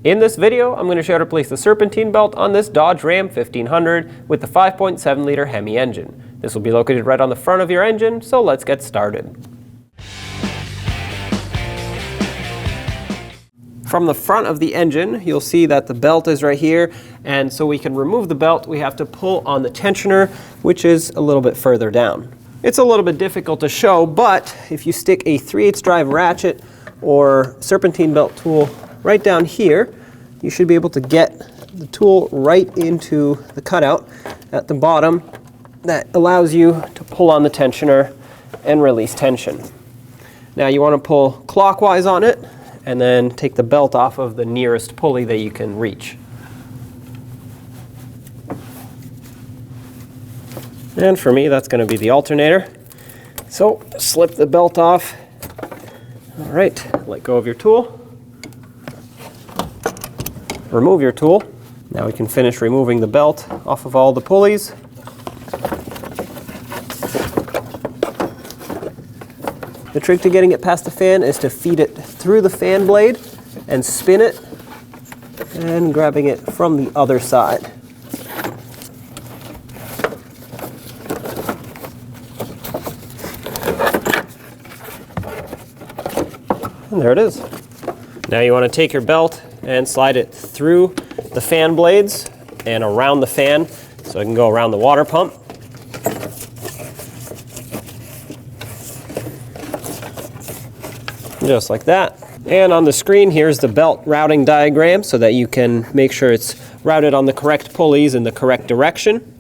In this video, I'm going to show how to place the Serpentine belt on this Dodge Ram 1500 with the 5.7 liter Hemi engine. This will be located right on the front of your engine, so let's get started. From the front of the engine, you'll see that the belt is right here, and so we can remove the belt, we have to pull on the tensioner, which is a little bit further down. It's a little bit difficult to show, but if you stick a 3/8 drive ratchet or serpentine belt tool right down here, you should be able to get the tool right into the cutout at the bottom that allows you to pull on the tensioner and release tension. Now you want to pull clockwise on it and then take the belt off of the nearest pulley that you can reach. And for me, that's going to be the alternator. So slip the belt off. All right, let go of your tool. Remove your tool. Now we can finish removing the belt off of all the pulleys. The trick to getting it past the fan is to feed it through the fan blade and spin it, and grabbing it from the other side. And there it is. Now you want to take your belt and slide it through the fan blades and around the fan so it can go around the water pump. Just like that. And on the screen, here's the belt routing diagram so that you can make sure it's routed on the correct pulleys in the correct direction.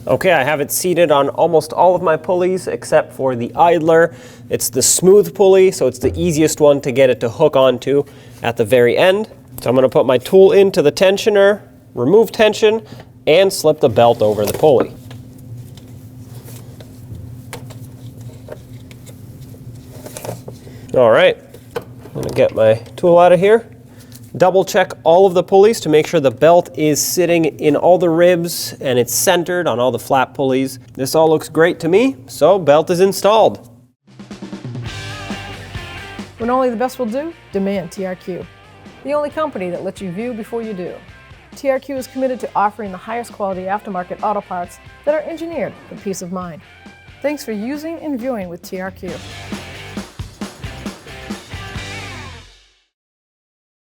Okay, I have it seated on almost all of my pulleys except for the idler. It's the smooth pulley, so it's the easiest one to get it to hook onto at the very end. So I'm going to put my tool into the tensioner, remove tension, and slip the belt over the pulley. All right, I'm going to get my tool out of here. Double check all of the pulleys to make sure the belt is sitting in all the ribs and it's centered on all the flat pulleys. This all looks great to me, so belt is installed. When only the best will do, demand TRQ. The only company that lets you view before you do. TRQ is committed to offering the highest quality aftermarket auto parts that are engineered for peace of mind. Thanks for using and viewing with TRQ.